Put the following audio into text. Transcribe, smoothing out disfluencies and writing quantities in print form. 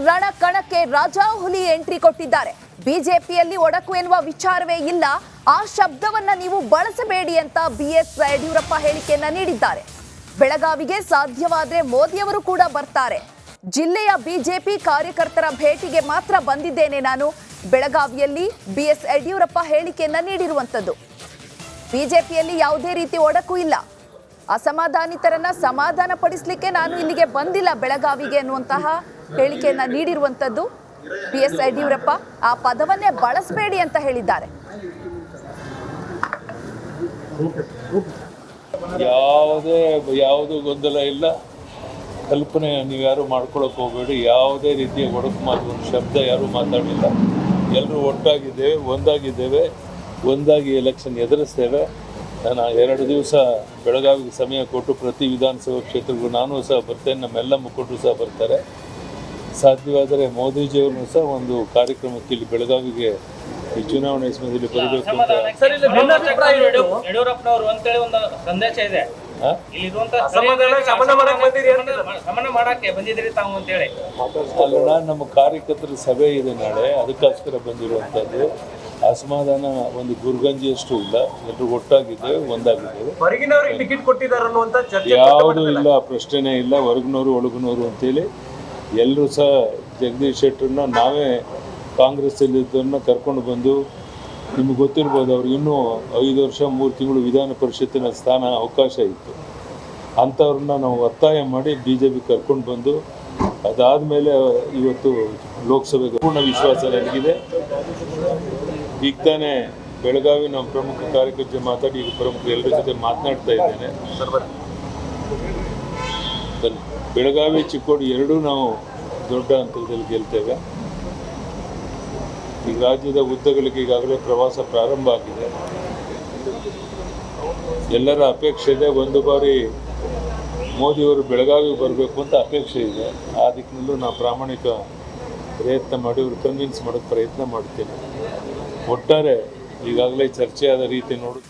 ರಣಕಣಕ್ಕೆ Rajahuli entry ಕೊಟ್ಟಿದ್ದಾರೆ. ಬಿಜೆಪಿಯಲ್ಲಿ ಒಡಕು ಎನ್ನುವ ವಿಚಾರವೇ ಇಲ್ಲ, ಆ ಶಬ್ದವನ್ನ ನೀವು ಬಳಸಬೇಡಿ ಅಂತ BS ಯಡಿಯೂರಪ್ಪ ಹೇಳಿಕೆಯನ್ನ ನೀಡಿದ್ದಾರೆ. ಬೆಳಗಾವಿಗೆ ಸಾಧ್ಯವಾದ್ರೆ ಮೋದಿಯವರು ಕೂಡ ಬರ್ತಾರೆ. ಜಿಲ್ಲೆಯ ಬಿಜೆಪಿ ಕಾರ್ಯಕರ್ತರ ಭೇಟಿಗೆ ಮಾತ್ರ ಬಂದಿದ್ದೇನೆ ನಾನು. ಬೆಳಗಾವಿಯಲ್ಲಿ BS ಯಡಿಯೂರಪ್ಪ ಹೇಳಿಕೆಯನ್ನ ನೀಡಿರುವಂತದ್ದು. ಬಿಜೆಪಿಯಲ್ಲಿ ಯಾವುದೇ ರೀತಿ ಒಡಕು ಇಲ್ಲ, ಅಸಮಾಧಾನಿತರನ್ನ ಸಮಾಧಾನ ಪಡಿಸಲಿಕ್ಕೆ ನಾನು ಇಲ್ಲಿಗೆ ಬಂದಿಲ್ಲ ಬೆಳಗಾವಿಗೆ ಅನ್ನುವಂತಹ ಹೇಳಿಕೆಯನ್ನ ನೀಡಿರುವಂತದ್ದು. BS ಯಡಿಯೂರಪ್ಪ ಆ ಪದವನ್ನೇ ಬಳಸಬೇಡಿ ಅಂತ ಹೇಳಿದ್ದಾರೆ. ಯಾವುದೇ ಗೊಂದಲ ಇಲ್ಲ, ಕಲ್ಪನೆ ನೀವು ಯಾರು ಮಾಡ್ಕೊಳಕ್ ಹೋಗಬೇಡಿ. ಯಾವುದೇ ರೀತಿಯ ಒಡಕು ಮಾತು ಒಂದು ಶಬ್ದ ಯಾರು ಮಾತಾಡಿಲ್ಲ. ಎಲ್ಲರೂ ಒಟ್ಟಾಗಿದ್ದೇವೆ, ಒಂದಾಗಿ ಎಲೆಕ್ಷನ್ ಎದುರಿಸ್ತೇವೆ. ನಾನು 2 ದಿವಸ ಬೆಳಗಾವಿಗೆ ಸಮಯ ಕೊಟ್ಟು ಪ್ರತಿ ವಿಧಾನಸಭಾ ಕ್ಷೇತ್ರಕ್ಕೂ ನಾನು ಸಹ ಬರ್ತೇನೆ, ನಮ್ಮೆಲ್ಲ ಮುಖಂಡರು ಸಹ ಬರ್ತಾರೆ. ಸಾಧ್ಯವಾದರೆ ಮೋದಿಜಿಯವ್ರನ್ನೂ ಸಹ ಒಂದು ಕಾರ್ಯಕ್ರಮಕ್ಕೆ ಇಲ್ಲಿ ಬೆಳಗಾವಿಗೆ ಈ ಚುನಾವಣೆ ಸಮಯದಲ್ಲಿ ಬರಬೇಕು ಅಂತ. ಯಡಿಯೂರಪ್ಪನವರು ಅಂತೇಳಿ ಒಂದು ಸಂದೇಶ ಇದೆ, ಅಲ್ಲ, ನಮ್ಮ ಕಾರ್ಯಕರ್ತರ ಸಭೆ ಇದೆ ನಾಳೆ, ಅದಕ್ಕೋಸ್ಕರ ಬಂದಿರುವಂತದ್ದು. ಅಸಮಾಧಾನ ಒಂದು ಗುರ್ಗಂಜಿಯಷ್ಟು ಇಲ್ಲ, ಎಲ್ಲರೂ ಒಟ್ಟಾಗಿದ್ದೇವೆ, ಒಂದಾಗಿದ್ದೇವೆ. ಯಾವುದೂ ಇಲ್ಲ, ಪ್ರಶ್ನೆನೇ ಇಲ್ಲ. ಹೊರಗಿನವರು ಒಳಗಿನವರು ಅಂತೇಳಿ ಎಲ್ಲರೂ ಸಹ ಜಗದೀಶ್ ಶೆಟ್ಟರ್ನ ನಾವೇ ಕಾಂಗ್ರೆಸ್ಸಲ್ಲಿದ್ದವ್ರನ್ನ ಕರ್ಕೊಂಡು ಬಂದು, ನಿಮ್ಗೆ ಗೊತ್ತಿರ್ಬೋದು, ಅವ್ರಿಗೆ ಇನ್ನೂ 5 ವರ್ಷ 3 ತಿಂಗಳು ವಿಧಾನ ಪರಿಷತ್ತಿನ ಸ್ಥಾನ ಅವಕಾಶ ಇತ್ತು. ಅಂಥವ್ರನ್ನ ನಾವು ಒತ್ತಾಯ ಮಾಡಿ BJP ಕರ್ಕೊಂಡು ಬಂದು, ಅದಾದಮೇಲೆ ಇವತ್ತು ಲೋಕಸಭೆಗೆ ಪೂರ್ಣ ವಿಶ್ವಾಸ ನನಗಿದೆ. ಈಗ ತಾನೇ ಬೆಳಗಾವಿ ನಮ್ಮ ಪ್ರಮುಖ ಕಾರ್ಯಕರ್ತರ ಮಾತಾಡಿ ಈಗ ಪ್ರಮುಖ ಎಲ್ಲರ ಜೊತೆ ಮಾತನಾಡ್ತಾ ಇದ್ದೇನೆ. ಬೆಳಗಾವಿ ಚಿಕ್ಕೋಡಿ ಎರಡೂ ನಾವು ದೊಡ್ಡ ಅಂತರದಲ್ಲಿ ಗೆಲ್ತೇವೆ. ಈಗ ರಾಜ್ಯದ ಉದ್ದಗಳಿಗೆ ಈಗಾಗಲೇ ಪ್ರವಾಸ ಪ್ರಾರಂಭ ಆಗಿದೆ. ಎಲ್ಲರ ಅಪೇಕ್ಷೆ ಇದೆ, ಒಂದು ಬಾರಿ ಮೋದಿಯವರು ಬೆಳಗಾವಿಗೆ ಬರಬೇಕು ಅಂತ ಅಪೇಕ್ಷೆ ಇದೆ. ಆ ದಿಕ್ಕಿನಲ್ಲೂ ನಾವು ಪ್ರಾಮಾಣಿಕ ಪ್ರಯತ್ನ ಮಾಡಿ ಅವ್ರು ಕನ್ವಿನ್ಸ್ ಮಾಡೋಕ್ಕೆ ಪ್ರಯತ್ನ ಮಾಡ್ತೇನೆ. ಒಟ್ಟಾರೆ ಈಗಾಗಲೇ ಚರ್ಚೆ ಆದ ರೀತಿ ನೋಡು.